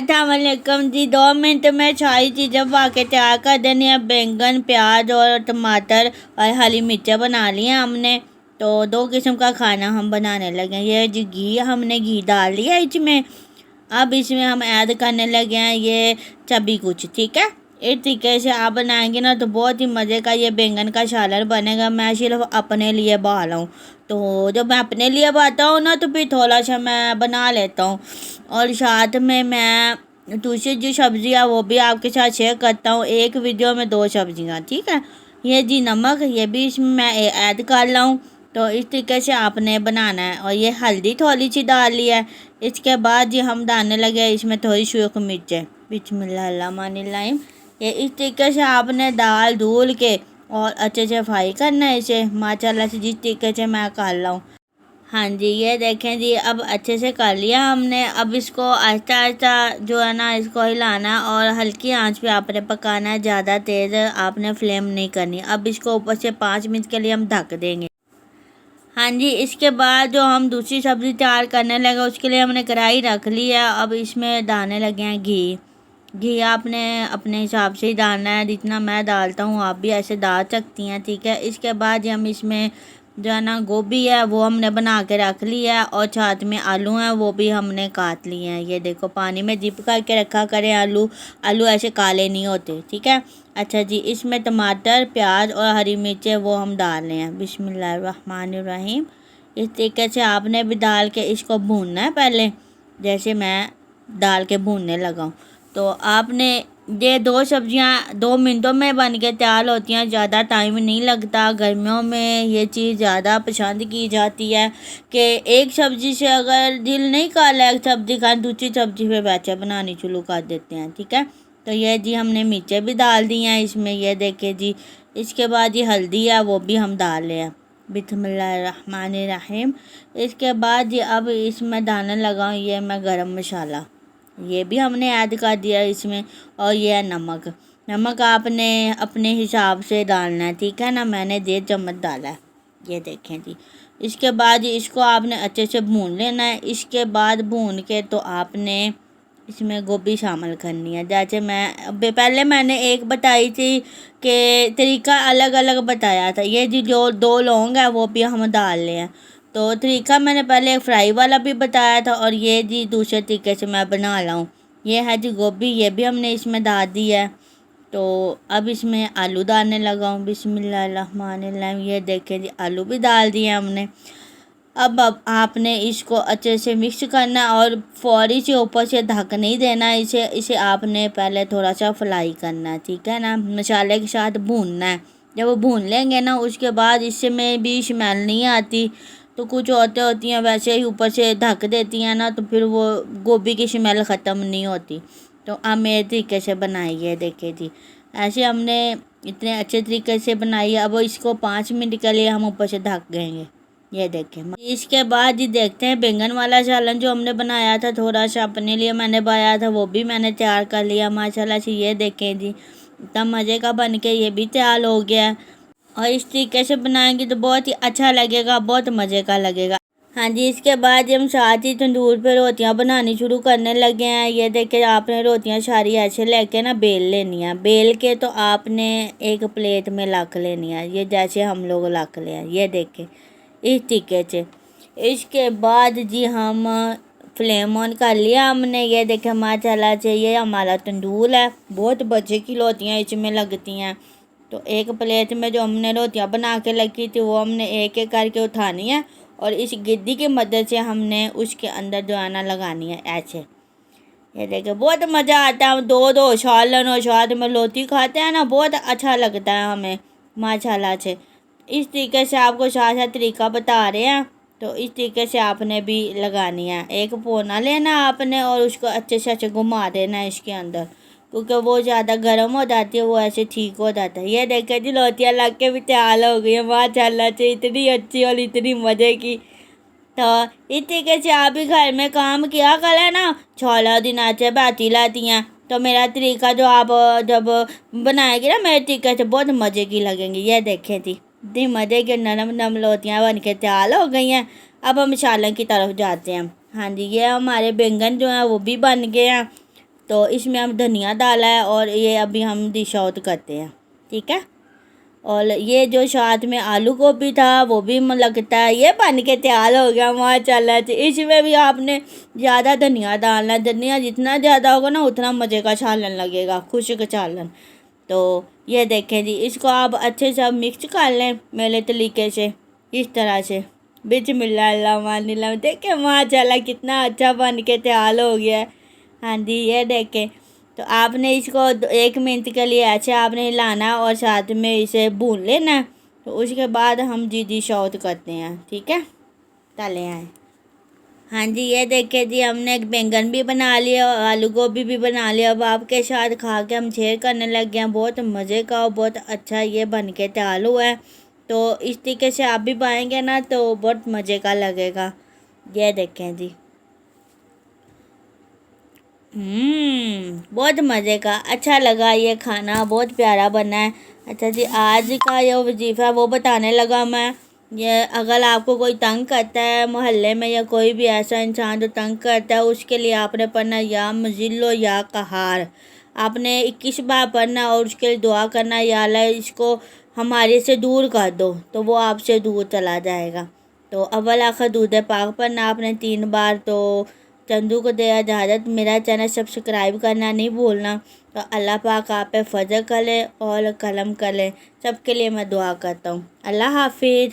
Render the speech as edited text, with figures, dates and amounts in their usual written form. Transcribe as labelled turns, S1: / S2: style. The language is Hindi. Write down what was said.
S1: अस्सलामुअलैकुम जी। 2 मिनट में सारी चीज़ें पाके तैयार कर देनी है। बैंगन, प्याज और टमाटर और हरी मिर्चें बना ली हैं हमने। तो 2 किस्म का खाना हम बनाने लगे हैं। ये जी घी, हमने घी डाल लिया इसमें। अब इसमें हम ऐड करने लगे हैं ये सभी कुछ, ठीक है। इस तरीके से आप बनाएंगे ना तो बहुत ही मज़े का ये बैंगन का सालन बनेगा। मैं सिर्फ अपने लिए बना हूँ, तो जब मैं अपने लिए बनाता हूँ ना तो फिर थोड़ा सा मैं बना लेता हूँ। और साथ में मैं दूसरी जो सब्ज़ी है वो भी आपके साथ शेयर करता हूँ, एक वीडियो में 2 सब्जियाँ, ठीक है। ये जी नमक, ये भी इसमें मैं ऐड कर लाऊँ। तो इस तरीके से आपने बनाना है। और ये हल्दी थोड़ी सी डाल ली है। इसके बाद जी हम डालने लगे इसमें थोड़ी सूखी मिर्चें। बिस्मिल्लाहिर्रहमानिर्रहीम। ये इस तरीके से आपने दाल धुल के और अच्छे से फ्राई करना है इसे, माशाल्लाह से जिस तरीके से मैं कर रहा हूँ। हाँ जी, ये देखें जी, अब अच्छे से कर लिया हमने। अब इसको आहिस्ता आहिस्ता जो है ना इसको हिलाना और हल्की आंच पे आपने पकाना है, ज़्यादा तेज़ आपने फ्लेम नहीं करनी। अब इसको ऊपर से 5 मिनट के लिए हम ढक देंगे। हाँ जी, इसके बाद जो हम दूसरी सब्ज़ी तैयार करने लगे उसके लिए हमने कढ़ाई रख ली है। अब इसमें डालने लगे हैं घी। घी आपने अपने हिसाब से ही डालना है, जितना मैं डालता हूँ आप भी ऐसे डाल सकती हैं, ठीक है। इसके बाद हम इसमें जो है ना गोभी है वो हमने बना के रख ली है और साथ में आलू हैं वो भी हमने काट लिए हैं। ये देखो, पानी में डिप करके रखा करें आलू, आलू ऐसे काले नहीं होते, ठीक है। अच्छा जी, इसमें टमाटर, प्याज और हरी मिर्चें वो हम डाल रहे हैं। बिस्मिल्लाहिर्रहमानिर्रहीम। इस तरीके से आपने भी डाल के इसको भूनना है पहले, जैसे मैं डाल के भूनने लगा हूँ। तो आपने ये 2 सब्जियां 2 मिनटों में बन के तैयार होती हैं, ज़्यादा टाइम नहीं लगता। गर्मियों में ये चीज़ ज़्यादा पसंद की जाती है कि एक सब्ज़ी से अगर दिल नहीं कर रहा एक सब्ज़ी का, दूसरी सब्ज़ी पे बैचे बनानी शुरू कर देते हैं, ठीक है। तो ये जी हमने मिर्चें भी डाल दी हैं इसमें, ये देखे जी। इसके बाद ये हल्दी है वो भी हम डाल रहे हैं। बिस्मिल्लाहिर्रहमानिर्रहीम। इसके बाद जी अब इसमें डालने लगा हूँ ये मैं गरम मसाला, ये भी हमने ऐड कर दिया इसमें। और ये है नमक। नमक आपने अपने हिसाब से डालना है, ठीक है ना। मैंने 1.5 चम्मच डाला है, ये देखें जी। इसके बाद इसको आपने अच्छे से भून लेना है। इसके बाद भून के तो आपने इसमें गोभी शामिल करनी है। जैसे पहले मैंने एक बताई थी कि तरीका अलग अलग बताया था। ये जी जो 2 लौंग है वो भी हम डाल लें हैं। तो तरीका मैंने पहले फ्राई वाला भी बताया था और ये जी दूसरे तरीके से मैं बना रहा हूँ। ये है जी गोभी, ये भी हमने इसमें डाल दी है। तो अब इसमें आलू डालने लगा हूँ। बिस्मिल्लाहिर्रहमानिर्रहीम। ये देखें जी, आलू भी डाल दिए हमने। अब आपने इसको अच्छे से मिक्स करना और फौरी से ऊपर से ढक नहीं देना इसे। इसे आपने पहले थोड़ा सा फ्राई करना है, ठीक है ना। मसाले के साथ भूनना है। जब वो भून लेंगे ना उसके बाद इससे में भी स्मेल नहीं आती। तो कुछ औरतें होती हैं वैसे ही ऊपर से ढक देती हैं ना, तो फिर वो गोभी की स्मेल ख़त्म नहीं होती। तो आप मेरे तरीके से बनाइए, देखिए जी। ऐसे हमने इतने अच्छे तरीके से बनाई है। अब इसको 5 मिनट के लिए हम ऊपर से ढक देंगे, ये देखें। इसके बाद जी देखते हैं बैंगन वाला सालन जो हमने बनाया था, थोड़ा सा अपने लिए मैंने बनाया था, वो भी मैंने तैयार कर लिया माशाल्लाह से। ये देखें जी, इतना मज़े का बन के ये भी तैयार हो गया है। और इस तरीके से बनाएंगे तो बहुत ही अच्छा लगेगा, बहुत मज़े का लगेगा। हाँ जी, इसके बाद हम साथ ही तंदूर पे रोटियां बनानी शुरू करने लगे हैं। ये देखिए, आपने रोटियां सारी ऐसे लेके ना बेल लेनी है। बेल के तो आपने एक प्लेट में रख लेनी है, ये जैसे हम लोग रख ले हैं, ये देखें इस तरीके से। इसके बाद जी हम फ्लेम ऑन कर लिया हमने। ये देखें माशाल्लाह से, ये हमारा तंदूर है। बहुत बच्चे की रोटियाँ इसमें लगती हैं। तो एक प्लेट में जो हमने रोटियां बना के रखी थी वो हमने एक एक करके उठानी है और इस गिद्दी की मदद से हमने उसके अंदर जो आना लगानी है ऐसे। ये देखिए, बहुत मज़ा आता है। हम 2-2 सालन और साथ में रोटी खाते हैं ना, बहुत अच्छा लगता है हमें माशाल्लाह से। इस तरीके से आपको साथ साथ तरीका बता रहे हैं। तो इस तरीके से आपने भी लगानी है। एक पोना लेना आपने और उसको अच्छे से अच्छे घुमा देना है इसके अंदर, क्योंकि वो ज़्यादा गर्म हो जाती है, वो ऐसे ठीक हो जाता है। ये देखें जी, रोटियाँ लग के भी तैयार हो गई है माशाल्लाह से, इतनी अच्छी और इतनी मज़े की। तो इस तरीके से आप भी घर में काम किया करें ना, छोला दिन अच्छे बैठी लाती हैं। तो मेरा तरीका जो आप जब बनाएगी ना मेरे तरीके से, बहुत मज़े की लगेंगी। ये देखें जी, इतनी मज़े की नरम नरम रोटियाँ बन के तैयार हो गई हैं। अब हम सालन की तरफ जाते हैं। हाँ जी, ये हमारे बैंगन जो हैं वो भी बन गए हैं। तो इसमें हम धनिया डाला है और ये अभी हम डिश आउट करते हैं, ठीक है। और ये जो साथ में आलू गोभी था वो भी लगता है ये बन के तैयार हो गया माशाल्लाह से। इसमें भी आपने ज़्यादा धनिया डालना, धनिया जितना ज़्यादा होगा ना उतना मज़े का छालन लगेगा, खुशक छालन। तो ये देखें जी, इसको आप अच्छे से अब मिक्स कर लें मेरे तरीके से, इस तरह से। बिस्मिल्लाह, देखें माशाल्लाह कितना अच्छा बन के तैयार हो गया है। हाँ जी, ये देखें। तो आपने इसको 1 मिनट के लिए ऐसे आपने हिलाना और साथ में इसे भून लेना है। तो उसके बाद हम जी डिश आउट करते हैं, ठीक है। तले आए। हाँ जी, ये देखें जी, हमने एक बैंगन भी बना लिया और आलू गोभी भी बना लिया। अब आपके साथ खा के हम शेयर करने लग गए हैं। बहुत मज़े का और बहुत अच्छा ये बन के तैयार हुआ है। तो इस तरीके से आप भी बनाएंगे ना तो बहुत मज़े का लगेगा। ये देखें जी, बहुत मज़े का, अच्छा लगा ये खाना, बहुत प्यारा बना है। अच्छा जी, आज का ये वजीफ़ा वो बताने लगा मैं। ये अगर आपको कोई तंग करता है मोहल्ले में या कोई भी ऐसा इंसान जो तंग करता है, उसके लिए आपने पढ़ना या मुज़िल्लो या कहार। आपने 21 बार पढ़ना और उसके लिए दुआ करना, या अल्लाह इसको हमारे से दूर कर दो, तो वो आपसे दूर चला जाएगा। तो अव्वल आखिर दूध पाक पढ़ना आपने 3 बार। तो चंदू को दे इजाज़त, मेरा चैनल सब्सक्राइब करना नहीं भूलना। तो अल्लाह पाक आप पे फजल करे और करम करे। सबके लिए मैं दुआ करता हूँ। अल्लाह हाफिज़।